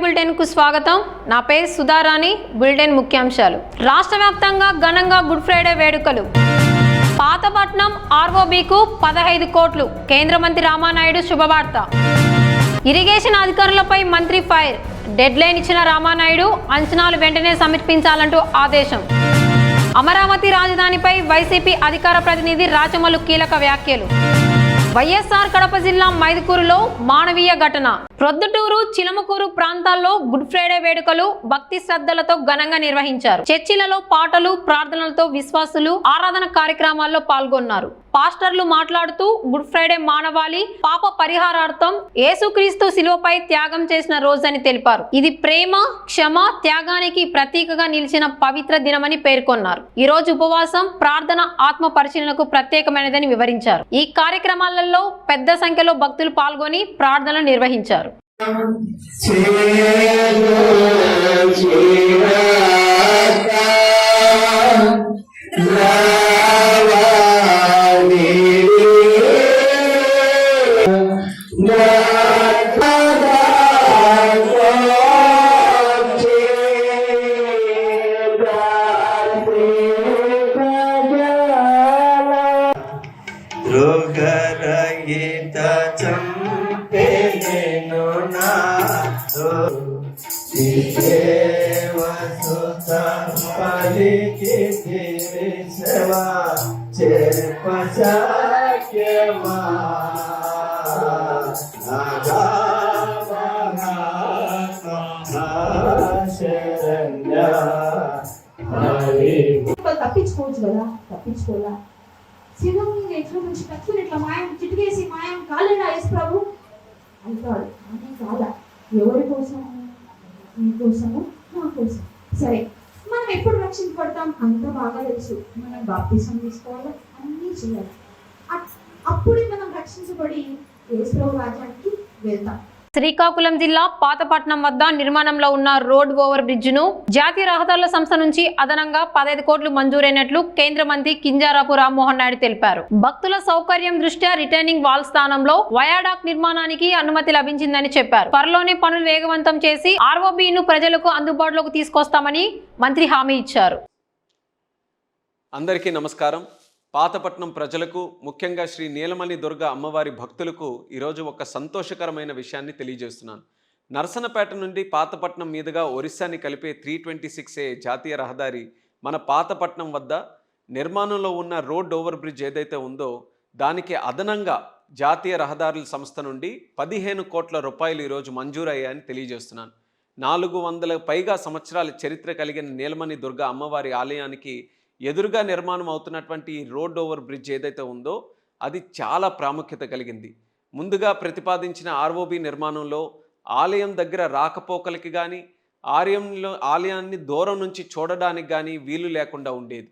Bulletin కు స్వాగతం. నా పేరు సుధారాణి. బులెటిన్ ముఖ్యాంశాలు. రాష్ట్ర వ్యాప్తంగా ఘనంగా గుడ్ ఫ్రైడే వేడుకలు. పాతపట్నం ఆర్ఓబికు 15 కోట్లు. కేంద్ర మంత్రి రామానాయుడు శుభవార్త. ఇరిగేషన్ అధికారులపై మంత్రి ఫైర్. డెడ్ లైన్ ఇచ్చిన రామానాయుడు అంచనాలు వెంటనే సమర్పించాలంటూ ఆదేశం. అమరావతి రాజధానిపై వైసీపీ అధికార ప్రతినిధి రాచమల్లు కీలక వ్యాఖ్యలు. వైఎస్ఆర్ కడప జిల్లా మైదుకూరులో మానవీయ ఘటన. ప్రొద్దుటూరు, చిలమకూరు ప్రాంతాల్లో గుడ్ ఫ్రైడే వేడుకలు భక్తి శ్రద్ధలతో ఘనంగా నిర్వహించారు. చర్చిలలో పాటలు, ప్రార్థనలతో విశ్వాసులు ఆరాధన కార్యక్రమాల్లో పాల్గొన్నారు. పాస్టర్లు మాట్లాడుతూ గుడ్ ఫ్రైడే మానవాళి పాప పరిహారార్థం యేసుక్రీస్తు శిలువపై త్యాగం చేసిన రోజని తెలిపారు. ఇది ప్రేమ, క్షమ, త్యాగానికి ప్రతీకగా నిలిచిన పవిత్ర దినమని పేర్కొన్నారు. ఈ రోజు ఉపవాసం, ప్రార్థన, ఆత్మ పరిశీలనకు ప్రత్యేకమైనదని వివరించారు. ఈ కార్యక్రమాలలో పెద్ద సంఖ్యలో భక్తులు పాల్గొని ప్రార్థనలు నిర్వహించారు. తప్పించుకోవచ్చు కదా, తప్పించుకోవాలా? శివం ఎట్లా నుంచి పట్టుకుని ఇట్లా మాయం చిటికేసి మాయం కాలేనా యేసు ప్రభు అంటాడు. అని కాదా, ఎవరి కోసము? నీ కోసము, నా కోసం. సరే, మనం ఎప్పుడు రక్షించబడతాం అంత బాగా తెలుసు. మనం బాప్తిసం తీసుకోవాలి, అన్నీ చేయాలి. అప్పుడే మనం రక్షించబడి యేసు ప్రభు రాజ్యానికి వెళ్తాం. శ్రీకాకుళం జిల్లా పాతపట్నం వద్ద నిర్మాణంలో ఉన్న రోడ్ ఓవర్ బ్రిడ్జ్ ను జాతీయ రహదారుల సంస్థ నుంచి అదనంగా 15 కోట్లు మంజూరైనట్లు కేంద్ర మంత్రి కింజరాపు రామ్మోహన్ నాయుడు తెలిపారు. భక్తుల సౌకర్యం దృష్ట్యా రిటైనింగ్ వాల్ స్థానంలో వయాడాక్ నిర్మాణానికి అనుమతి లభించిందని చెప్పారు. త్వరలోనే పనులు వేగవంతం చేసి ఆర్ఓబిను ప్రజలకు అందుబాటులోకి తీసుకొస్తామని మంత్రి హామీ ఇచ్చారు. అందరికీ నమస్కారం. పాతపట్నం ప్రజలకు, ముఖ్యంగా శ్రీ నీలమణి దుర్గ అమ్మవారి భక్తులకు ఈరోజు ఒక సంతోషకరమైన విషయాన్ని తెలియజేస్తున్నాను. నరసనపేట నుండి పాతపట్నం మీదుగా ఒరిస్సాని కలిపే 326A జాతీయ రహదారి మన పాతపట్నం వద్ద నిర్మాణంలో ఉన్న రోడ్ ఓవర్ బ్రిడ్జ్ ఏదైతే ఉందో దానికి అదనంగా జాతీయ రహదారుల సంస్థ నుండి 15 కోట్ల రూపాయలు ఈరోజు మంజూరయ్యాయని తెలియజేస్తున్నాను. 400 పైగా సంవత్సరాల చరిత్ర కలిగిన నీలమణి దుర్గ అమ్మవారి ఆలయానికి ఎదురుగా నిర్మాణం అవుతున్నటువంటి ఈ రోడ్ ఓవర్ బ్రిడ్జ్ ఏదైతే ఉందో అది చాలా ప్రాముఖ్యత కలిగింది. ముందుగా ప్రతిపాదించిన ఆర్ఓబి నిర్మాణంలో ఆలయం దగ్గర రాకపోకలకి కానీ ఆలయాన్ని దూరం నుంచి చూడడానికి కానీ వీలు లేకుండా ఉండేది.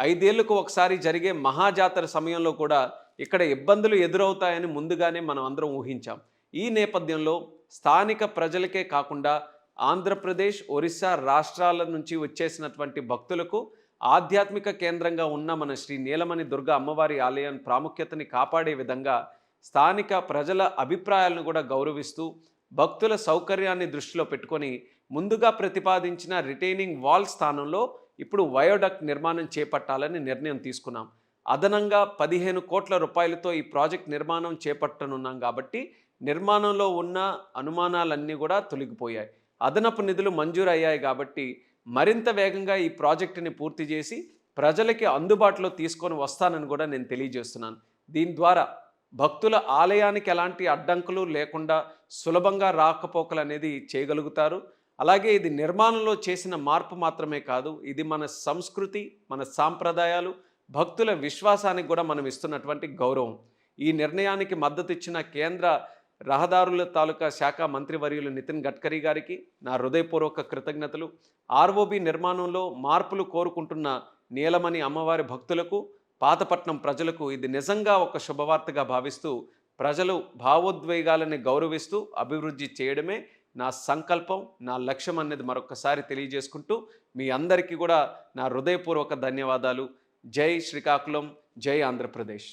5 ఏళ్లకు ఒకసారి జరిగే మహాజాతర సమయంలో కూడా ఇక్కడ ఇబ్బందులు ఎదురవుతాయని ముందుగానే మనం అందరం ఊహించాం. ఈ నేపథ్యంలో స్థానిక ప్రజలకే కాకుండా ఆంధ్రప్రదేశ్, ఒరిస్సా రాష్ట్రాల నుంచి వచ్చేసినటువంటి భక్తులకు ఆధ్యాత్మిక కేంద్రంగా ఉన్న మన శ్రీ నీలమణి దుర్గ అమ్మవారి ఆలయం ప్రాముఖ్యతని కాపాడే విధంగా స్థానిక ప్రజల అభిప్రాయాలను కూడా గౌరవిస్తూ భక్తుల సౌకర్యాన్ని దృష్టిలో పెట్టుకొని ముందుగా ప్రతిపాదించిన రిటైనింగ్ వాల్ స్థానంలో ఇప్పుడు వయోడక్ట్ నిర్మాణం చేపట్టాలని నిర్ణయం తీసుకున్నాం. అదనంగా 15 కోట్ల రూపాయలతో ఈ ప్రాజెక్ట్ నిర్మాణం చేపట్టనున్నాం కాబట్టి నిర్మాణంలో ఉన్న అనుమానాలన్నీ కూడా తొలగిపోయాయి. అదనపు నిధులు మంజూరు అయ్యాయి కాబట్టి మరింత వేగంగా ఈ ప్రాజెక్టుని పూర్తి చేసి ప్రజలకి అందుబాటులో తీసుకొని వస్తానని కూడా నేను తెలియజేస్తున్నాను. దీని ద్వారా భక్తుల ఆలయానికి ఎలాంటి అడ్డంకులు లేకుండా సులభంగా రాకపోకలు అనేది చేయగలుగుతారు. అలాగే ఇది నిర్మాణంలో చేసిన మార్పు మాత్రమే కాదు, ఇది మన సంస్కృతి, మన సాంప్రదాయాలు, భక్తుల విశ్వాసానికి కూడా మనం ఇస్తున్నటువంటి గౌరవం. ఈ నిర్ణయానికి మద్దతు ఇచ్చిన కేంద్ర రహదారుల తాలూకా శాఖ మంత్రివర్యులు నితిన్ గడ్కరీ గారికి నా హృదయపూర్వక కృతజ్ఞతలు. ఆర్ఓబి నిర్మాణంలో మార్పులు కోరుకుంటున్న నీలమణి అమ్మవారి భక్తులకు, పాతపట్నం ప్రజలకు ఇది నిజంగా ఒక శుభవార్తగా భావిస్తూ ప్రజలు భావోద్వేగాలని గౌరవిస్తూ అభివృద్ధి చేయడమే నా సంకల్పం, నా లక్ష్యం అనేది మరొకసారి తెలియజేసుకుంటూ మీ అందరికీ కూడా నా హృదయపూర్వక ధన్యవాదాలు. జై శ్రీకాకుళం, జై ఆంధ్రప్రదేశ్.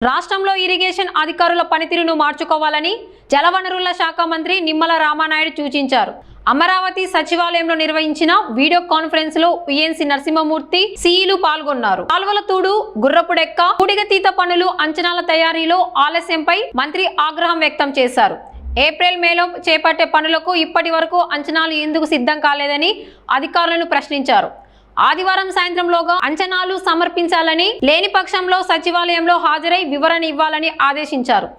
రాష్ట్రంలో ఇరిగేషన్ అధికారుల పనితీరును మార్చుకోవాలని జలవనరుల శాఖ మంత్రి నిమ్మల రామానాయుడు సూచించారు. అమరావతి సచివాలయంలో నిర్వహించిన వీడియో కాన్ఫరెన్స్ లో ఈఎన్సీ నరసింహమూర్తి, సిఈలు పాల్గొన్నారు. కాల్వల తూడు, గుర్రపుడెక్క, పూడిగతీత పనులు అంచనాల తయారీలో ఆలస్యంపై మంత్రి ఆగ్రహం వ్యక్తం చేశారు. ఏప్రిల్, మేలో చేపట్టే పనులకు ఇప్పటి వరకు అంచనాలు ఎందుకు సిద్ధం కాలేదని అధికారులను ప్రశ్నించారు. ఆదివారం సాయంత్రంలోగా అంచనాలు సమర్పించాలని, లేని పక్షంలో సచివాలయంలో హాజరై వివరణ ఇవ్వాలని ఆదేశించారు.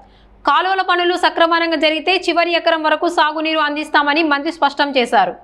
కాలువల పనులు సక్రమంగా జరిగితే చివరి ఎకరం వరకు సాగునీరు అందిస్తామని మంత్రి స్పష్టం చేశారు.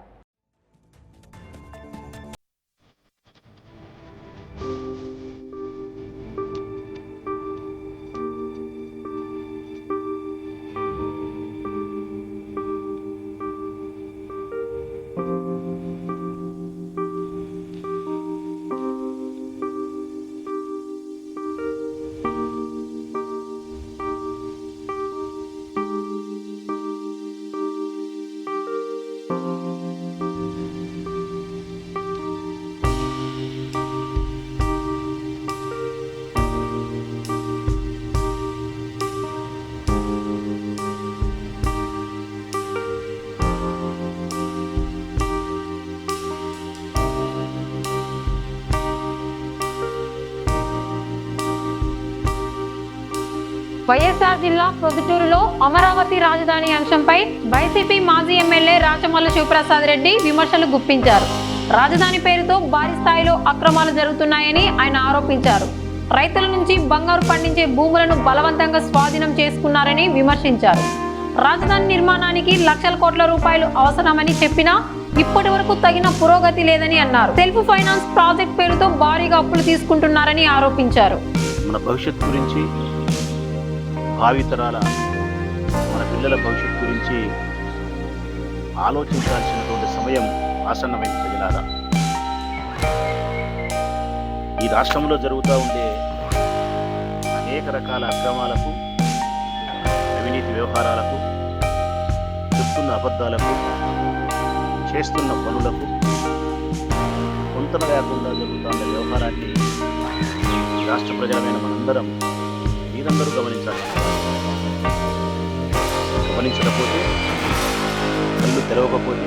వైఎస్ఆర్ జిల్లా ప్రొద్దుటూరులో అమరావతి రాజధాని అంశంపై వైసీపీ మాజీ ఎమ్మెల్యే రాచమల్లు శివప్రసాద్ రెడ్డి విమర్శలు గుప్పించారు. రాజధాని పేరుతో భారీ స్థాయిలో అక్రమాలు జరుగుతున్నాయని ఆయన ఆరోపించారు. రైతుల నుంచి బంగారు పండించే భూములను బలవంతంగా స్వాధీనం చేసుకున్నారని విమర్శించారు. రాజధాని నిర్మాణానికి లక్షల కోట్ల రూపాయలు అవసరమని చెప్పినా ఇప్పటి వరకు తగిన పురోగతి లేదని అన్నారు. సెల్ఫ్ ఫైనాన్స్ ప్రాజెక్ట్ పేరుతో భారీగా అప్పులు తీసుకుంటున్నారని ఆరోపించారు. మన భవిష్యత్తు గురించి, భావితరాల మన పిల్లల భవిష్యత్తు గురించి ఆలోచించాల్సినటువంటి సమయం ఆసన్నమైన ప్రజలారా. ఈ రాష్ట్రంలో జరుగుతూ ఉండే అనేక రకాల అక్రమాలకు, అవినీతి వ్యవహారాలకు, చెప్తున్న అబద్ధాలకు, చేస్తున్న పనులకు పొంతన లేకుండా జరుగుతున్న వ్యవహారాన్ని రాష్ట్ర ప్రజలమైన మనందరం మీరందరూ గమనించకపోతే, కళ్ళు తెరవకపోతే,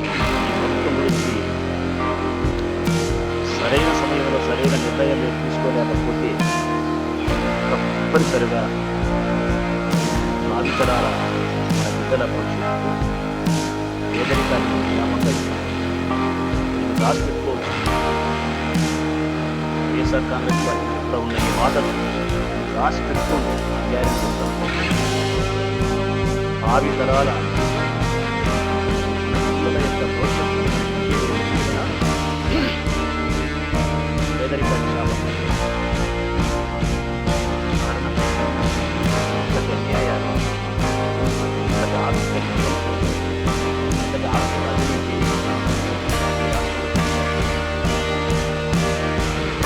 ఈ ప్రభుత్వం గురించి సరైన సమయంలో సరైన నిర్ణయాలు తీసుకోలేకపోతే తప్పనిసరిగా భావితరాల మన బిడ్డల భవిష్యత్తు పేదరికాన్ని క్షేమంగా రాసి పెట్టుకోవచ్చు. వైఎస్ఆర్ కాంగ్రెస్ పార్టీ చెప్తా ఉన్న ఈ మాటలు రాసి పెట్టుకోండి. గ్యారెంటీ భావితరాల పిల్లల యొక్క భవిష్యత్తు పేదరికాన్ని న్యాయాలు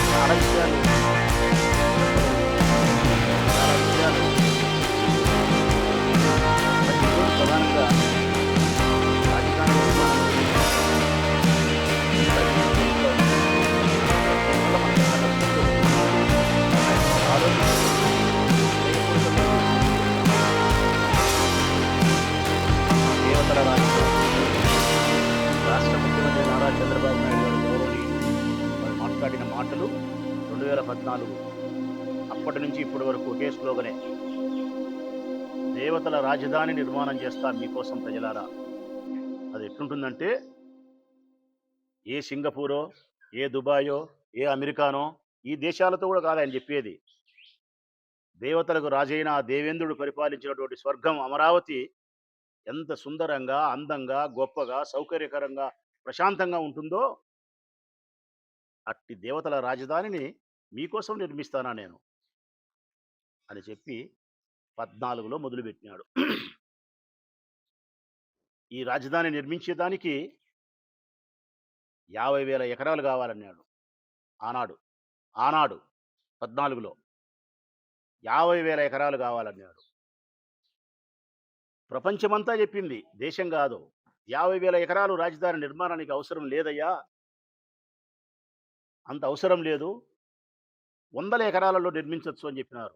చాలా విషయాలు ప్రధానంగా రాజధాని దేవతల రాష్ట్ర ముఖ్యమంత్రి నారా చంద్రబాబు నాయుడు గారు వారు మాట్లాడిన మాటలు 2014 అప్పటి నుంచి ఇప్పటి వరకు ఒకే స్లోగనే, దేవతల రాజధాని నిర్మాణం చేస్తాం మీకోసం ప్రజలారా. అది ఎట్లుంటుందంటే, ఏ సింగపూరో, ఏ దుబాయో, ఏ అమెరికానో ఈ దేశాలతో కూడా కాదని చెప్పేది. దేవతలకు రాజైన దేవేంద్రుడు పరిపాలించినటువంటి స్వర్గం అమరావతి ఎంత సుందరంగా, అందంగా, గొప్పగా, సౌకర్యకరంగా, ప్రశాంతంగా ఉంటుందో అట్టి దేవతల రాజధానిని మీకోసం నిర్మిస్తానా నేను అని చెప్పి 14లో మొదలుపెట్టినాడు. ఈ రాజధాని నిర్మించేదానికి 50,000 ఎకరాలు కావాలన్నాడు ఆనాడు 14లో 50,000 ఎకరాలు కావాలన్నాడు. ప్రపంచమంతా చెప్పింది, దేశం కాదు. 50,000 ఎకరాలు రాజధాని నిర్మాణానికి అవసరం లేదయ్యా, అంత అవసరం లేదు. వందల ఎకరాలలో నిర్మించవచ్చు అని చెప్పినారు.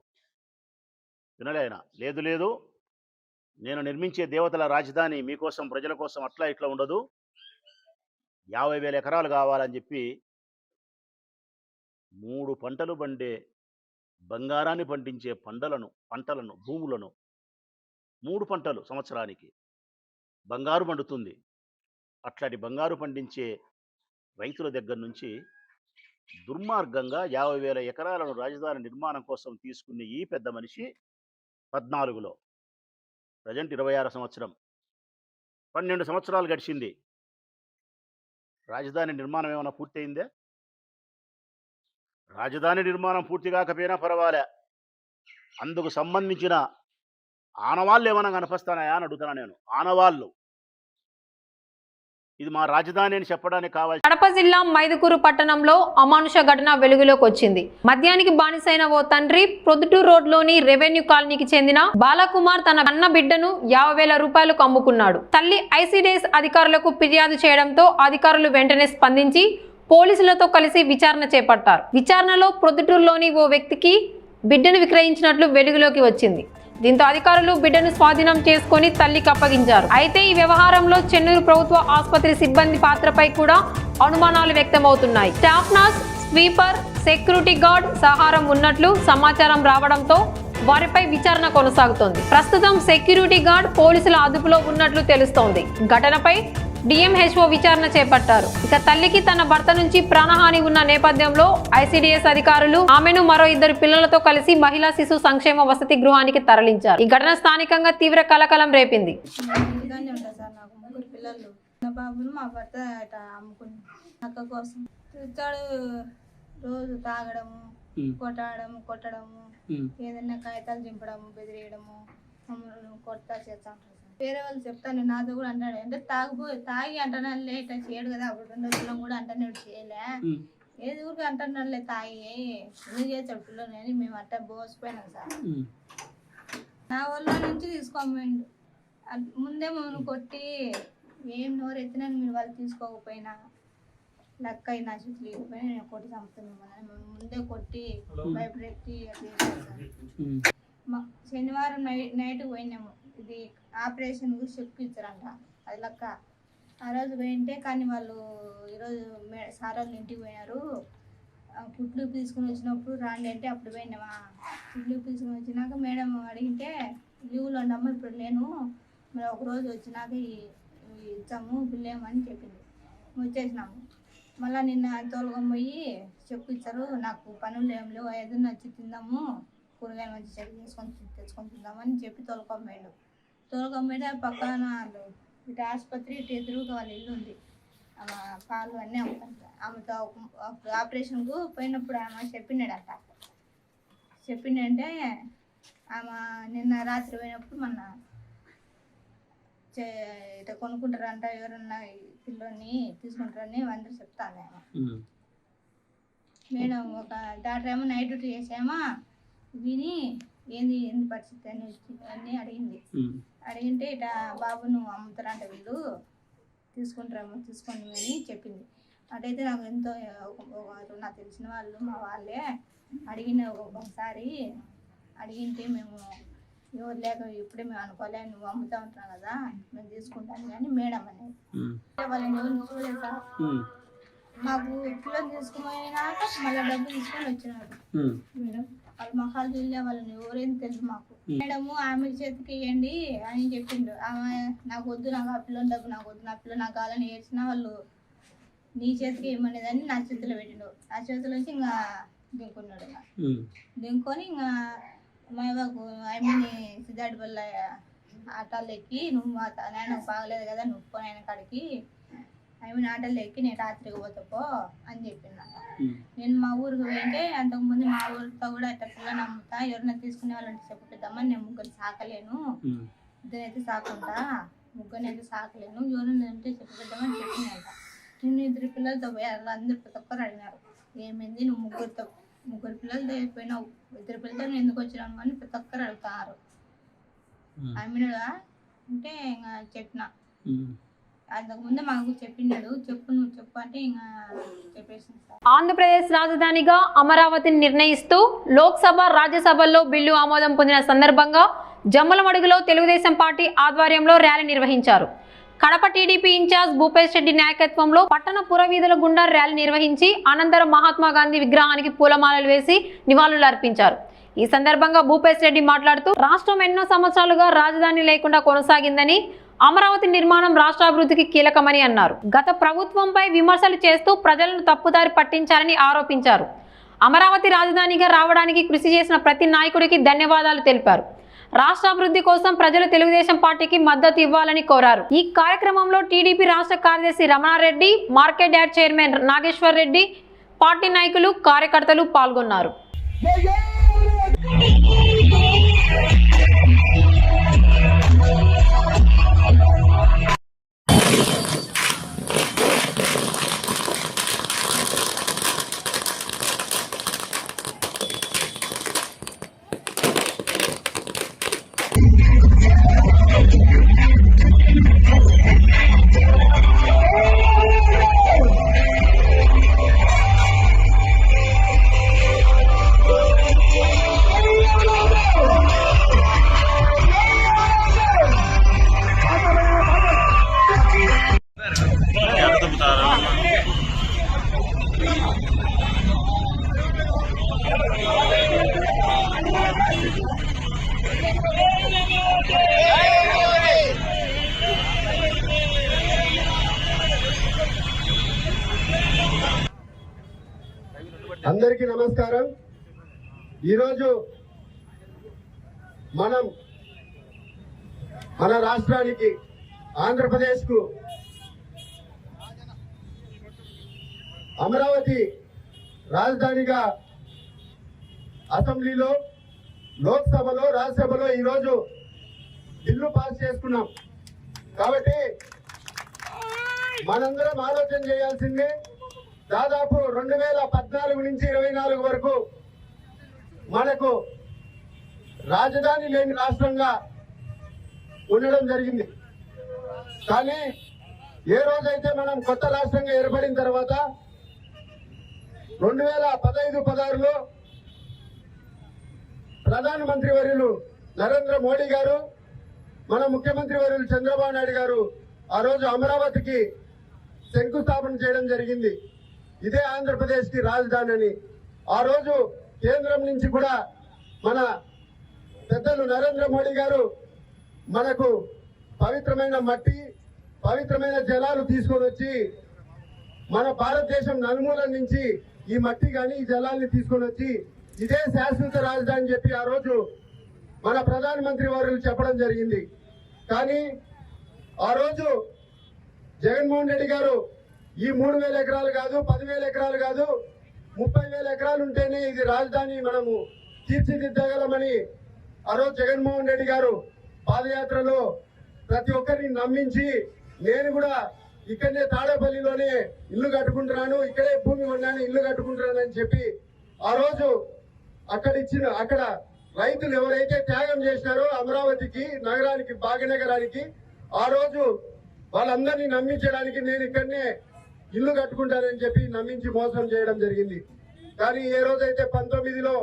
వినలే ఆయన. లేదు లేదు, నేను నిర్మించే దేవతల రాజధాని మీకోసం ప్రజల కోసం అట్లా ఇట్లా ఉండదు, 50,000 ఎకరాలు కావాలని చెప్పి 3 పంటలు పండే బంగారాన్ని పండించే పంటలను భూములను 3 పంటలు సంవత్సరానికి బంగారు పండుతుంది. అట్లాంటి బంగారు పండించే రైతుల దగ్గర నుంచి దుర్మార్గంగా 50,000 ఎకరాలను రాజధాని నిర్మాణం కోసం తీసుకునే ఈ పెద్ద మనిషి 14లో, ప్రజెంట్ 26 సంవత్సరం, 12 సంవత్సరాలు గడిచింది. రాజధాని నిర్మాణం ఏమైనా పూర్తయిందే? రాజధాని నిర్మాణం పూర్తి కాకపోయినా పర్వాలే, అందుకు సంబంధించిన ఆనవాళ్ళు ఏమైనా కనిపిస్తానాయా అని అడుగుతున్నా నేను. ఆనవాళ్ళు ఇది మా రాజధాని అని చెప్పడానికి కావాల్సి. కడప జిల్లా మైదుకూరు పట్టణంలో అమానుష ఘటన వెలుగులోకి వచ్చింది. మద్యానికి బానిసైన ఓ తండ్రి ప్రొద్దుటూరు రోడ్లోని రెవెన్యూ కాలనీకి చెందిన బాలకుమార్ తన అన్న బిడ్డను 50,000 రూపాయలకు అమ్ముకున్నాడు. తల్లి ఐసిడిఎస్ అధికారులకు ఫిర్యాదు చేయడంతో అధికారులు వెంటనే స్పందించి పోలీసులతో కలిసి విచారణ చేపట్టారు. విచారణలో ప్రొద్దుటూరులోని ఓ వ్యక్తికి బిడ్డను విక్రయించినట్లు వెలుగులోకి వచ్చింది. దీంతో అధికారులు బిడ్డను స్వాధీనం చేసుకుని తల్లికి అప్పగించారు. అయితే ఈ వ్యవహారంలో చెన్నూరు ప్రభుత్వ ఆసుపత్రి సిబ్బంది పాత్రపై కూడా అనుమానాలు వ్యక్తమవుతున్నాయి. Staff nurse, sweeper, security guard సహారం ఉన్నట్లు సమాచారం రావడంతో వారిపై విచారణ కొనసాగుతోంది. ప్రస్తుతం సెక్యూరిటీ గార్డ్ పోలీసుల అదుపులో ఉన్నట్లు తెలుస్తోంది. ఘటనపై డిఎంహెచ్ఓ విచారణ చేపట్టారు. ఇక తల్లికి తన భర్త నుంచి ప్రాణహాని ఉన్న నేపథ్యంలో ఐసిడిఎస్ అధికారులు ఆమెను మరో 2 పిల్లలతో కలిసి మహిళా శిశు సంక్షేమ వసతి గృహానికి తరలించారు. ఈ ఘటన స్థానికంగా తీవ్ర కలకలం రేపింది. బాబును మా భర్త అమ్ముకుని అక్క కోసం చూస్తాడు. రోజు తాగడము, కొట్టడము, ఏదైనా కాగితాలు చింపడము, బెదిరియడము, కొడతా చేస్తా ఉంటారు. వేరే వాళ్ళు చెప్తాను, నాతో కూడా అంటాడు. అంటే తాగి అంటానులే ఇట్లా చేయడు కదా, అప్పుడు 2 పిల్లలు కూడా అంటాను చేయలే, ఏది ఊరికి అంటున్నాడులే తాగి ఎందుకు చేస్తాడు పిల్లలు అని మేము అట్లా బోసిపోయినాం సార్. నా వాళ్ళ నుంచి తీసుకోమండు. ముందే మమ్మల్ని కొట్టి ఏం నోరు ఎత్తినా మీరు వాళ్ళు తీసుకోకపోయినా లెక్క అయినా చేతులు ఇవ్వకపోయినా నేను కొట్టి చంపుతున్నాను. ముందే కొట్టి భయపెట్టి శనివారం నైట్ పోయినాము. ఇది ఆపరేషన్ చెప్పించారంట, అది లెక్క. ఆ రోజు పోయింటే కానీ వాళ్ళు ఈరోజు సార్ వాళ్ళు ఇంటికి పోయినారు. కుట్లు తీసుకుని వచ్చినప్పుడు రాండి అంటే అప్పుడు పోయినామా. కుట్లు తీసుకుని వచ్చినాక మేడం అడిగితే లీవ్లో ఉండమ్మ ఇప్పుడు లేను, మరి ఒకరోజు వచ్చినాక ఇచ్చాము పిల్లేమని చెప్పింది. వచ్చేసినాము. మళ్ళీ నిన్న తోలుకొని పోయి చెప్పిచ్చారు, నాకు పనులు ఏం లేవు, ఏదైనా వచ్చి తిందాము, కూరగాయలు మంచి చెట్టు తెచ్చుకొని తిందామని చెప్పి తోలుకొని పోయితే పక్కన ఇటు ఆసుపత్రి ఇటు ఎదురుగా వాళ్ళ ఇల్లు ఉంది. ఆమె పాలు అన్నీ అమ్ముతారు. ఆమెతో అప్పుడు ఆపరేషన్కు పోయినప్పుడు ఆమె చెప్పిండంటే ఆమె నిన్న రాత్రి పోయినప్పుడు మొన్న ఇట్లా కొనుక్కుంటారంట, ఎవరన్నా పిల్లోని తీసుకుంటారని అందరూ చెప్తాను. మేడం ఒక డాక్టర్ ఏమో నైట్ డ్యూటీ చేసామా విని ఏంది పరిస్థితి అని అడిగింది. అడిగింటే ఇట్లా బాబును అమ్ముతారంట వీళ్ళు, తీసుకుంటారేమో తీసుకోండి అని చెప్పింది. అటైతే నాకు ఎంతో నాకు తెలిసిన వాళ్ళు మా వాళ్ళే అడిగిన ఒకసారి అడిగింటే మేము ఎవరు లేక ఇప్పుడే మేము అనుకోలే, నువ్వు అమ్ముతా ఉంటున్నావు కదా మేము తీసుకుంటాను కానీ మేడం అనేది వాళ్ళని ఎవరిని చూడలేదు సార్. మాకు పిల్లలు తీసుకుపోయినాక మళ్ళీ డబ్బు తీసుకొని వచ్చినారు మేడం. వాళ్ళ మొహాలు చూడలే, వాళ్ళని ఎవరైనా తెలుసు మాకు. మేడము ఆమె చేతికి ఇవ్వండి అని చెప్పిండు. ఆమె నాకు వద్దు, నాకు ఆ పిల్లల డబ్బు నాకు వద్దు, నా పిల్లలు నాకు కావాలని ఏడ్చినా వాళ్ళు నీ చేతికి ఇవ్వమనేదని నా చేతిలో పెట్టిండు. ఆ చేతిలో నుంచి ఇంకా దింకున్నాడు. దింకొని ఇంకా మైబాకు ఆమెని సిద్ధార్థ వల్ల ఆటోలు ఎక్కి నువ్వు నాయన బాగలేదు కదా నువ్వు పోయిన ఆయన కాడికి ఆమె ఆటోలు ఎక్కి నేను రాత్రికి పోతాపో అని చెప్పిందంట. నేను మా ఊరికి పోయింటే అంతకుముందు మా ఊరితో కూడా ఇట్లా పిల్లలు అమ్ముతా, ఎవరైనా తీసుకునే వాళ్ళంటే చెప్పిద్దామని నేను ముగ్గురు సాకలేను, ఇద్దరైతే సాకుంటా, ముగ్గురినైతే సాకలేను, ఎవరైనా అంటే చెప్పిద్దామని చెప్పిందంట. నేను 2 పిల్లలతో పోయారు. అందరూ ప్రతి ఒక్కరు అడిగినారు ఏమైంది నువ్వు ముగ్గురు పిల్లలతో అయిపోయినావు, 2 పిల్లలతో ఎందుకు వచ్చినాను అని ప్రతి ఒక్కరు అడుగుతారు. ఆమె అంటే ఇంకా చెప్పిన అంతకుముందే మాకు చెప్పినాడు, నువ్వు చెప్పు అంటే ఇంకా చెప్పేసింది సార్. ఆంధ్రప్రదేశ్ రాజధానిగా అమరావతిని నిర్ణయిస్తూ లోక్సభ, రాజ్యసభల్లో బిల్లు ఆమోదం పొందిన సందర్భంగా జమ్మలమడుగులో తెలుగుదేశం పార్టీ ఆధ్వర్యంలో ర్యాలీ నిర్వహించారు. కడప టీడీపీ ఇన్ఛార్జ్ భూపేష్ రెడ్డి నాయకత్వంలో పట్టణ పురవీధుల గుండా ర్యాలీ నిర్వహించి అనంతరం మహాత్మా గాంధీ విగ్రహానికి పూలమాలలు వేసి నివాళులు అర్పించారు. ఈ సందర్భంగా భూపేష్ రెడ్డి మాట్లాడుతూ రాష్ట్రం ఎన్నో సంవత్సరాలుగా రాజధాని లేకుండా కొనసాగిందని, అమరావతి నిర్మాణం రాష్ట్ర అభివృద్ధికి కీలకమని అన్నారు. గత ప్రభుత్వంపై విమర్శలు చేస్తూ ప్రజలను తప్పుదారి పట్టించారని ఆరోపించారు. అమరావతి రాజధానిగా రావడానికి కృషి చేసిన ప్రతి నాయకుడికి ధన్యవాదాలు తెలిపారు. రాష్ట్ర అభివృద్ధి కోసం ప్రజలు తెలుగుదేశం పార్టీకి మద్దతు ఇవ్వాలని కోరారు. ఈ కార్యక్రమంలో టీడీపీ రాష్ట్ర కార్యదర్శి Ramana Reddy, market yard chairman Nageswar Reddy, party నాయకులు, కార్యకర్తలు పాల్గొన్నారు. అందరికీ నమస్కారం. ఈరోజు మనం మన రాష్ట్రానికి ఆంధ్రప్రదేశ్కు అమరావతి రాజధానిగా అసెంబ్లీలో, లోక్సభలో, రాజ్యసభలో ఈరోజు బిల్లు పాస్ చేసుకున్నాం. కాబట్టి మనందరం ఆలోచన చేయాల్సిందే. దాదాపు 2014 నుంచి 24 వరకు మనకు రాజధాని లేని రాష్ట్రంగా ఉండడం జరిగింది. కానీ ఏ రోజైతే మనం కొత్త రాష్ట్రంగా ఏర్పడిన తర్వాత 2015-16లో ప్రధానమంత్రి వర్యులు నరేంద్ర మోడీ గారు, మన ముఖ్యమంత్రి వర్యులు చంద్రబాబు నాయుడు గారు ఆ రోజు అమరావతికి శంకుస్థాపన చేయడం జరిగింది. ఇదే ఆంధ్రప్రదేశ్ కి రాజధాని అని. ఆ రోజు కేంద్రం నుంచి కూడా మన పెద్దలు నరేంద్ర మోడీ గారు మనకు పవిత్రమైన మట్టి, పవిత్రమైన జలాలు తీసుకొని వచ్చి మన భారతదేశం నలుమూలల నుంచి ఈ మట్టి కానీ ఈ జలాల్ని తీసుకొని వచ్చి ఇదే శాశ్వత రాజధాని చెప్పి ఆ రోజు మన ప్రధానమంత్రి వారు చెప్పడం జరిగింది. కానీ ఆ రోజు జగన్మోహన్ రెడ్డి గారు ఈ 3,000 ఎకరాలు కాదు, 10,000 ఎకరాలు కాదు, 30,000 ఎకరాలు ఉంటేనే ఇది రాజధాని మనము తీర్చిదిద్దగలమని ఆ రోజు జగన్మోహన్ రెడ్డి గారు పాదయాత్రలో ప్రతి ఒక్కరిని నమ్మించి, నేను కూడా ఇక్కడనే తాడేపల్లిలోనే ఇల్లు కట్టుకుంటున్నాను, ఇక్కడే భూమి కొన్నాను, ఇల్లు కట్టుకుంటున్నాను అని చెప్పి ఆ రోజు అక్కడ రైతులు ఎవరైతే త్యాగం చేసినారో అమరావతికి, నగరానికి, భాగ్యనగరానికి, ఆ రోజు వాళ్ళందరినీ నమ్మించడానికి నేను ఇక్కడనే ఇల్లు కట్టుకుంటానని చెప్పి నమ్మించి మోసం చేయడం జరిగింది. కానీ ఏ రోజైతే 19లో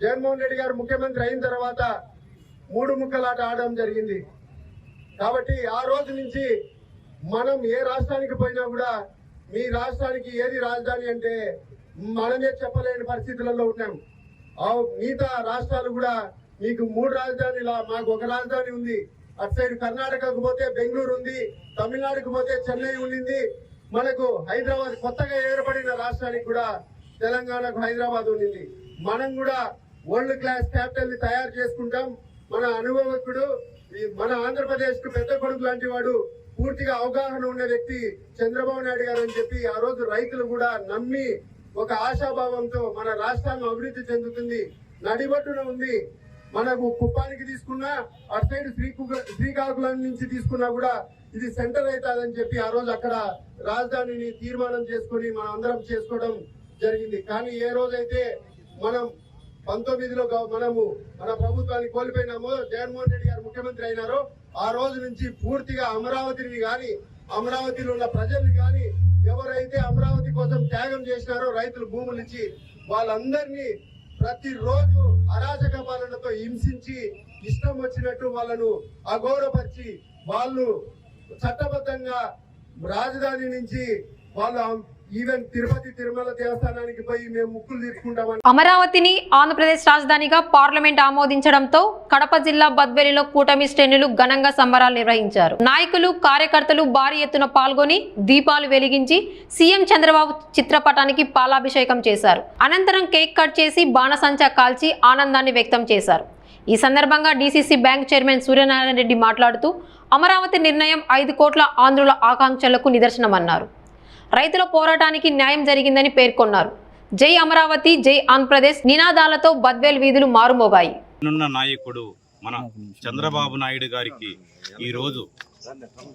జగన్మోహన్ రెడ్డి గారు ముఖ్యమంత్రి అయిన తర్వాత 3 ముక్కలాట ఆడడం జరిగింది. కాబట్టి ఆ రోజు నుంచి మనం ఏ రాష్ట్రానికి పోయినా కూడా మీ రాష్ట్రానికి ఏది రాజధాని అంటే మనమే చెప్పలేని పరిస్థితులలో ఉన్నాం. మిగతా రాష్ట్రాలు కూడా మీకు 3 రాజధానిలా, మాకు ఒక రాజధాని ఉంది. అటు సైడ్ కర్ణాటకకు పోతే బెంగళూరు ఉంది, తమిళనాడుకు పోతే చెన్నై ఉండింది, మనకు హైదరాబాద్ కొత్తగా ఏర్పడిన రాష్ట్రానికి కూడా తెలంగాణకు హైదరాబాద్ ఉండింది. మనం కూడా వరల్డ్ క్లాస్ క్యాపిటల్ ని తయారు చేసుకుంటాం. మన అనుభవకుడు, మన ఆంధ్రప్రదేశ్ కు పెద్ద కొడుకు లాంటి వాడు, పూర్తిగా అవగాహన ఉన్న వ్యక్తి చంద్రబాబు నాయుడు గారు అని చెప్పి ఆ రోజు రైతులు కూడా నమ్మి ఒక ఆశాభావంతో మన రాష్ట్రాన్ని అభివృద్ధి చెందుతుంది, నడిబట్టున ఉంది. మనకు కుప్పానికి తీసుకున్నా, అటు సైడ్ శ్రీకాకుళం నుంచి తీసుకున్నా కూడా ఇది సెంటర్ అవుతుందని చెప్పి ఆ రోజు అక్కడ రాజధానిని తీర్మానం చేసుకుని మనం అందరం చేసుకోవడం జరిగింది. కానీ ఏ రోజైతే మనం 2019లో మనము మన ప్రభుత్వాన్ని కోల్పోయినామో, జగన్మోహన్ రెడ్డి గారు ముఖ్యమంత్రి అయినారో ఆ రోజు నుంచి పూర్తిగా అమరావతిని గాని, అమరావతిలో ఉన్న ప్రజల్ని గాని, ఎవరైతే అమరావతి కోసం త్యాగం చేసినారో రైతులు భూములు ఇచ్చి, వాళ్ళందరినీ ప్రతిరోజు అరాచక పాలనతో హింసించి ఇష్టం వచ్చినట్టు వాళ్ళను అగౌరవపరిచి, వాళ్ళు చట్టబద్ధంగా రాజధాని నుంచి వాళ్ళు ఈవెన్ తిరుపతి తిరుమల దేవస్థానానికి పోయి మేము ముక్కులు తీర్చుకుంటామని. అమరావతిని ఆంధ్రప్రదేశ్ రాజధానిగా పార్లమెంట్ ఆమోదించడంతో కడప జిల్లా బద్వేలిలో కూటమి శ్రేణులు ఘనంగా సంబరాలు నిర్వహించారు. నాయకులు, కార్యకర్తలు భారీ ఎత్తున పాల్గొని దీపాలు వెలిగించి సీఎం చంద్రబాబు చిత్రపటానికి పాలాభిషేకం చేశారు. అనంతరం కేక్ కట్ చేసి బాణసంచా కాల్చి ఆనందాన్ని వ్యక్తం చేశారు. ఈ సందర్భంగా DCC bank chairman Suryanarayana Reddy మాట్లాడుతూ అమరావతి నిర్ణయం 5 కోట్ల ఆంధ్రుల ఆకాంక్షలకు నిదర్శనమన్నారు. రైతుల పోరాటానికి న్యాయం జరిగిందని పేర్కొన్నారు. జై అమరావతి, జై ఆంధ్రప్రదేశ్ నినాదాలతో బద్వేల్ వీధులు మారుమోగాయి. నాయకుడు మన చంద్రబాబు నాయుడు గారికి ఈరోజు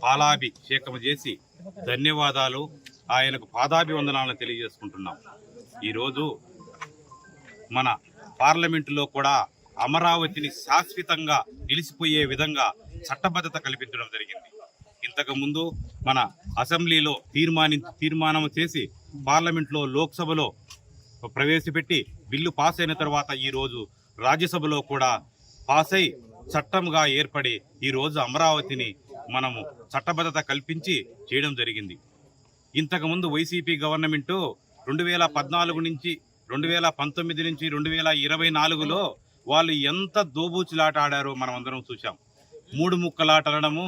పాలాభిషేకం చేసి ధన్యవాదాలు, ఆయనకు పాదాభివందనాలను తెలియజేసుకుంటున్నాం. ఈరోజు మన పార్లమెంటులో కూడా అమరావతిని శాశ్వతంగా నిలిచిపోయే విధంగా చట్టబద్ధత కల్పించడం జరిగింది. ఇంతకు ముందు మన అసెంబ్లీలో తీర్మానం చేసి పార్లమెంట్లో, లోక్సభలో ప్రవేశపెట్టి బిల్లు పాస్ అయిన తర్వాత ఈరోజు రాజ్యసభలో కూడా పాస్ అయి చట్టంగా ఏర్పడి ఈరోజు అమరావతిని మనము చట్టబద్ధత కల్పించి చేయడం జరిగింది. ఇంతకుముందు వైసీపీ గవర్నమెంటు 2014 నుంచి 2019 నుంచి 2024లో వాళ్ళు ఎంత దోబూచులాట ఆడారో మనం అందరం చూసాం. 3 ముక్కలాట అనడము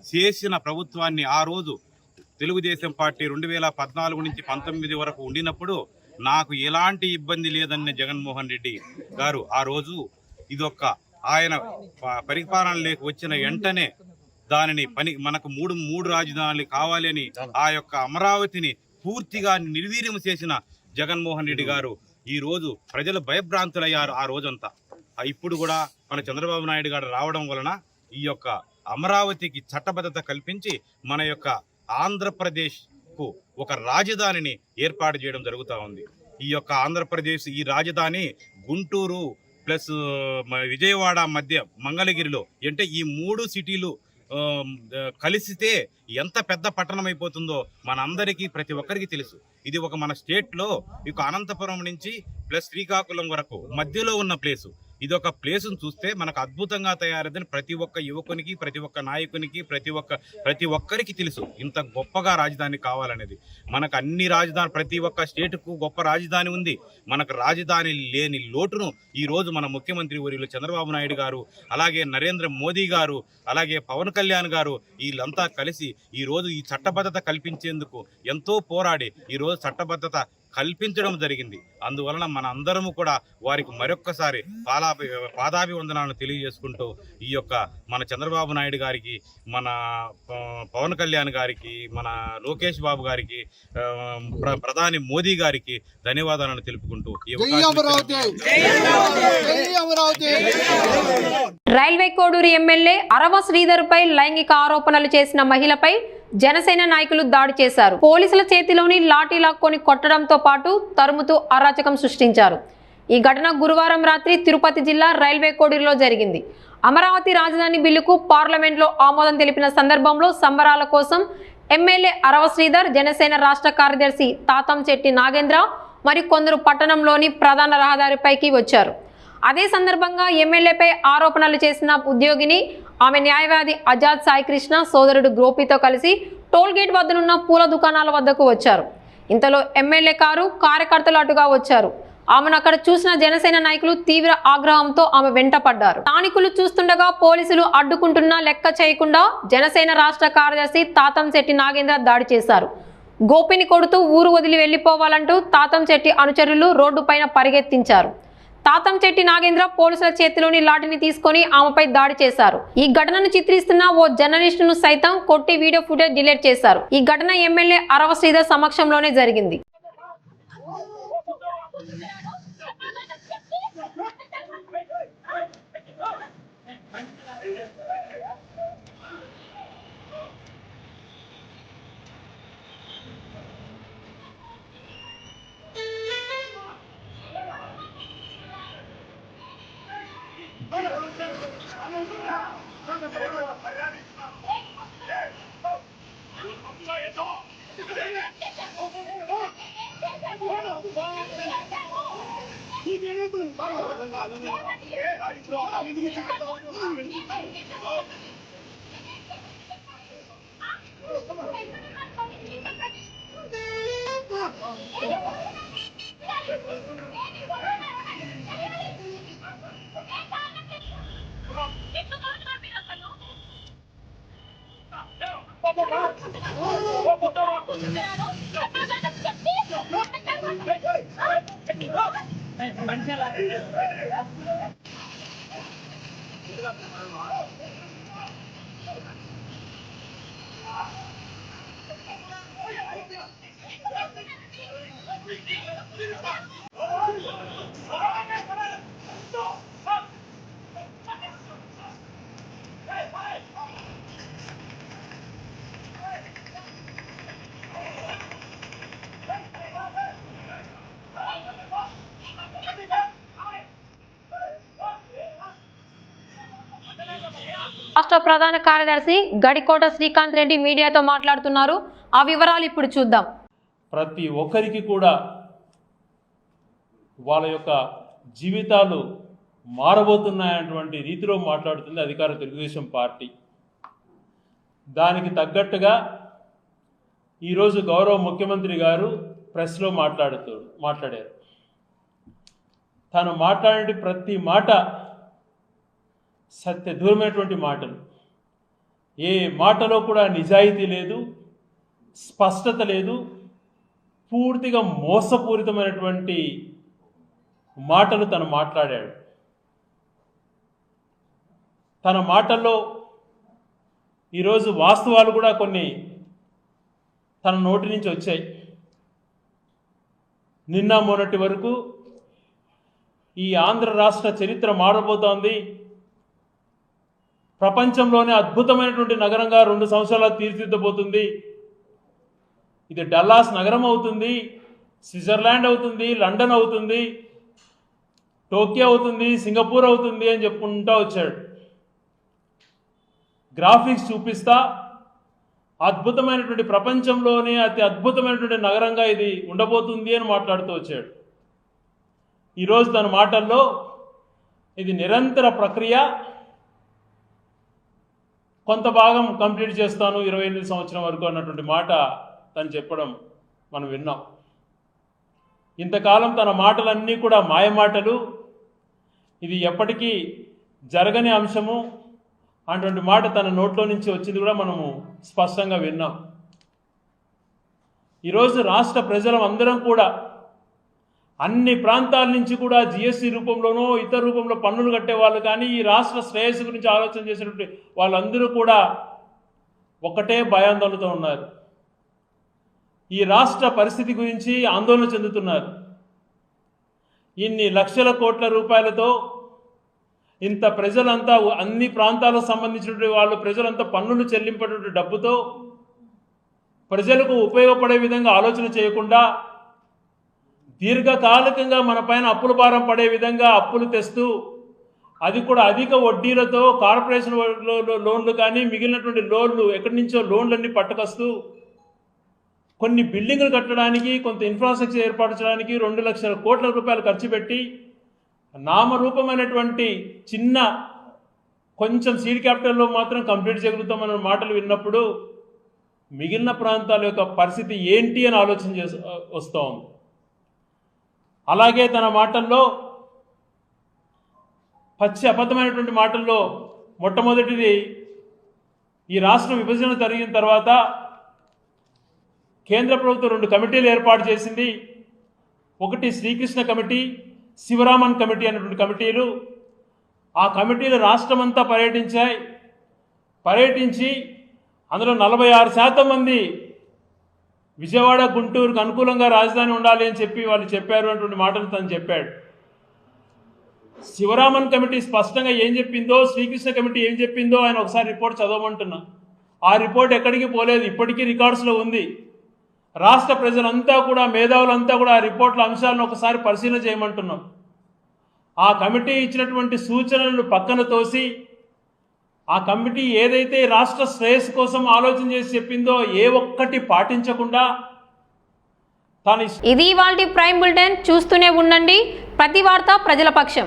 చేసిన ప్రభుత్వాన్ని ఆ రోజు తెలుగుదేశం పార్టీ 2014 నుంచి 19 వరకు ఉండినప్పుడు నాకు ఎలాంటి ఇబ్బంది లేదన్న జగన్మోహన్ రెడ్డి గారు ఆ రోజు ఇదొక్క ఆయన పరిపాలనలోకి వచ్చిన వెంటనే దానిని మనకు మూడు రాజధానులు కావాలి అని ఆ యొక్క అమరావతిని పూర్తిగా నిర్వీర్యం చేసిన జగన్మోహన్ రెడ్డి గారు ఈ రోజు ప్రజలు భయభ్రాంతులయ్యారు. ఆ రోజంతా ఇప్పుడు కూడా మన చంద్రబాబు నాయుడు గారు రావడం వలన ఈ యొక్క అమరావతికి చట్టబద్ధత కల్పించి మన యొక్క ఆంధ్రప్రదేశ్కు ఒక రాజధానిని ఏర్పాటు చేయడం జరుగుతూ ఉంది. ఈ యొక్క ఆంధ్రప్రదేశ్ ఈ రాజధాని గుంటూరు ప్లస్ విజయవాడ మధ్య మంగళగిరిలో, అంటే ఈ 3 సిటీలు కలిసితే ఎంత పెద్ద పట్టణం అయిపోతుందో మనందరికీ ప్రతి ఒక్కరికి తెలుసు. ఇది ఒక మన స్టేట్లో ఇక అనంతపురం నుంచి ప్లస్ శ్రీకాకుళం వరకు మధ్యలో ఉన్న ప్లేసు. ఇది ఒక ప్లేసును చూస్తే మనకు అద్భుతంగా తయారైందని ప్రతి ఒక్క యువకునికి, ప్రతి ఒక్క నాయకునికి, ప్రతి ఒక్కరికి తెలుసు ఇంత గొప్పగా రాజధాని కావాలనేది. మనకు అన్ని రాజధాని, ప్రతి ఒక్క స్టేటుకు గొప్ప రాజధాని ఉంది. మనకు రాజధాని లేని లోటును ఈరోజు మన ముఖ్యమంత్రి వర్యులు చంద్రబాబు నాయుడు గారు, అలాగే నరేంద్ర మోదీ గారు, అలాగే పవన్ కళ్యాణ్ గారు వీళ్ళంతా కలిసి ఈరోజు ఈ చట్టబద్ధత కల్పించేందుకు ఎంతో పోరాడి ఈరోజు చట్టబద్ధత కల్పించడం జరిగింది. అందువలన మన అందరము కూడా వారికి మరొక్కసారి పాదాభివందనాలను తెలియజేసుకుంటూ ఈ యొక్క మన చంద్రబాబు నాయుడు గారికి, మన పవన్ కళ్యాణ్ గారికి, మన లోకేష్ బాబు గారికి, ప్రధాని మోదీ గారికి ధన్యవాదాలను తెలుపుకుంటూ రైల్వే కోడూరు ఎమ్మెల్యే అరవ శ్రీధర్పై లైంగిక ఆరోపణలు చేసిన మహిళపై జనసేన నాయకులు దాడి చేశారు. పోలీసుల చేతిలోని లాఠీ లాక్కొని కొట్టడంతో పాటు తరుముతూ అరాచకం సృష్టించారు. ఈ ఘటన గురువారం రాత్రి తిరుపతి జిల్లా రైల్వే కోడూరులో జరిగింది. అమరావతి రాజధాని బిల్లుకు పార్లమెంట్లో ఆమోదం తెలిపిన సందర్భంలో సంబరాల కోసం ఎమ్మెల్యే అరవ శ్రీధర్, జనసేన రాష్ట్ర కార్యదర్శి తాతంశెట్టి నాగేంద్ర మరియు కొందరు పట్టణంలోని ప్రధాన రహదారిపైకి వచ్చారు. అదే సందర్భంగా ఎమ్మెల్యేపై ఆరోపణలు చేసిన ఉద్యోగిని, ఆమె న్యాయవాది ఆజాద్ సాయి కృష్ణ సోదరుడు గోపితో కలిసి టోల్గేట్ వద్దనున్న పూల దుకాణాల వద్దకు వచ్చారు. ఇంతలో ఎమ్మెల్యే కారు కార్యకర్తలు అటుగా వచ్చారు. ఆమెను అక్కడ చూసిన జనసేన నాయకులు తీవ్ర ఆగ్రహంతో ఆమె వెంట పడ్డారు. స్థానికులు చూస్తుండగా పోలీసులు అడ్డుకుంటున్నా లెక్క చేయకుండా జనసేన రాష్ట్ర కార్యదర్శి తాతంశెట్టి నాగేంద్ర దాడి చేశారు. గోపిని కొడుతూ ఊరు వదిలి వెళ్లిపోవాలంటూ తాతంశెట్టి అనుచరులు రోడ్డుపైన పరిగెత్తించారు. తాతంశెట్టి నాగేంద్ర పోలీసుల చేతిలోని లాఠీని తీసుకొని ఆమెపై దాడి చేశారు. ఈ ఘటనను చిత్రిస్తున్న ఓ జర్నలిస్టును సైతం కొట్టి వీడియో ఫుటేజ్ డిలీట్ చేశారు. ఈ ఘటన ఎమ్మెల్యే అరవ శ్రీధర్ సమక్షంలోనే జరిగింది. రాష్ట్ర ప్రధాన కార్యదర్శి గడికోట శ్రీకాంత్ రెడ్డి మీడియాతో మాట్లాడుతున్నారు. ఆ వివరాలు ఇప్పుడు చూద్దాం. ప్రతి ఒక్కరికి కూడా వాళ్ళ యొక్క జీవితాలు మారబోతున్నాయన్నటువంటి రీతిలో మాట్లాడుతుంది అధికార తెలుగుదేశం పార్టీ. దానికి తగ్గట్టుగా ఈరోజు గౌరవ ముఖ్యమంత్రి గారు ప్రెస్లో మాట్లాడారు. తాను మాట్లాడే ప్రతి మాట సత్య దూరమైనటువంటి మాటలు. ఏ మాటలో కూడా నిజాయితీ లేదు, స్పష్టత లేదు, పూర్తిగా మోసపూరితమైనటువంటి మాటలు తను మాట్లాడాడు. తన మాటల్లో ఈరోజు వాస్తవాలు కూడా కొన్ని తన నోటి నుంచి వచ్చాయి. నిన్న మొన్నటి వరకు ఈ ఆంధ్ర రాష్ట్ర చరిత్ర మారబోతోంది, ప్రపంచంలోనే అద్భుతమైనటువంటి నగరంగా 2 సంవత్సరాలు తీర్చిదిద్దబోతుంది, ఇది డల్లాస్ నగరం అవుతుంది, స్విట్జర్లాండ్ అవుతుంది, లండన్ అవుతుంది, టోక్యో అవుతుంది, సింగపూర్ అవుతుంది అని చెప్పుకుంటూ వచ్చాడు. గ్రాఫిక్స్ చూపిస్తా అద్భుతమైనటువంటి ప్రపంచంలోనే అతి అద్భుతమైనటువంటి నగరంగా ఇది ఉండబోతుంది అని మాట్లాడుతూ వచ్చాడు. ఈరోజు తన మాటల్లో ఇది నిరంతర ప్రక్రియ, కొంత భాగం కంప్లీట్ చేస్తాను 28 సంవత్సరం వరకు అన్నటువంటి మాట తను చెప్పడం మనం విన్నాం. ఇంతకాలం తన మాటలన్నీ కూడా మాయమాటలు, ఇది ఎప్పటికీ జరగని అంశము అటువంటి మాట తన నోట్లో నుంచి వచ్చింది కూడా మనము స్పష్టంగా విన్నాం. ఈరోజు రాష్ట్ర ప్రజలం అందరం కూడా అన్ని ప్రాంతాల నుంచి కూడా జిఎస్టీ రూపంలోనో ఇతర రూపంలో పన్నులు కట్టేవాళ్ళు కానీ ఈ రాష్ట్ర శ్రేయస్సు గురించి ఆలోచన చేసినటువంటి వాళ్ళందరూ కూడా ఒకటే భయాందోళనతో ఉన్నారు. ఈ రాష్ట్ర పరిస్థితి గురించి ఆందోళన చెందుతున్నారు. ఇన్ని లక్షల కోట్ల రూపాయలతో ఇంత ప్రజలంతా అన్ని ప్రాంతాలకు సంబంధించినటువంటి వాళ్ళు ప్రజలంతా పన్నులు చెల్లింపేటువంటి డబ్బుతో ప్రజలకు ఉపయోగపడే విధంగా ఆలోచన చేయకుండా దీర్ఘకాలికంగా మన పైన అప్పుల భారం పడే విధంగా అప్పులు తెస్తూ అది కూడా అధిక వడ్డీలతో కార్పొరేషన్ లోన్లు కానీ మిగిలినటువంటి లోన్లు ఎక్కడి నుంచో లోన్లన్నీ పట్టుకొస్తూ కొన్ని బిల్డింగులు కట్టడానికి కొంత ఇన్ఫ్రాస్ట్రక్చర్ ఏర్పాటు చేయడానికి 2 లక్షల కోట్ల రూపాయలు ఖర్చు పెట్టి నామరూపమైనటువంటి చిన్న కొంచెం సీడ్ క్యాపిటల్లో మాత్రం కంప్లీట్ చేయగలుగుతామన్న మాటలు విన్నప్పుడు మిగిలిన ప్రాంతాల యొక్క పరిస్థితి ఏంటి అని ఆలోచన వస్తూ ఉంది. అలాగే తన మాటల్లో పచ్చి అబద్ధమైనటువంటి మాటల్లో మొట్టమొదటిది ఈ రాష్ట్రం విభజన జరిగిన తర్వాత కేంద్ర ప్రభుత్వం 2 కమిటీలు ఏర్పాటు చేసింది. ఒకటి శ్రీకృష్ణ కమిటీ, శివరామన్ కమిటీ అనేటువంటి కమిటీలు. ఆ కమిటీలు రాష్ట్రమంతా పర్యటించి అందులో 46% మంది విజయవాడ గుంటూరుకు అనుకూలంగా రాజధాని ఉండాలి అని చెప్పి వాళ్ళు చెప్పారు అటువంటి మాటలు తను చెప్పాడు. శివరామన్ కమిటీ స్పష్టంగా ఏం చెప్పిందో, శ్రీకృష్ణ కమిటీ ఏం చెప్పిందో ఆయన ఒకసారి రిపోర్ట్ చదవమంటున్నా. ఆ రిపోర్ట్ ఎక్కడికి పోలేదు, ఇప్పటికీ రికార్డ్స్లో ఉంది. రాష్ట్ర ప్రజలంతా కూడా మేధావులంతా కూడా ఆ రిపోర్ట్ల అంశాలను ఒకసారి పరిశీలన చేయమంటున్నాం. ఆ ఆ కమిటీ ఇచ్చినటువంటి సూచనలను పక్కన తోసి ఆ కమిటీ ఏదైతే రాష్ట్ర శ్రేయస్సు కోసం ఆలోచన చేసి చెప్పిందో ఏ ఒక్కటి పాటించకుండా తాను ఇది ఇవాల్టి ప్రైమ్ బులెటిన్. చూస్తూనే ఉండండి ప్రతి వార్త ప్రజల పక్షం.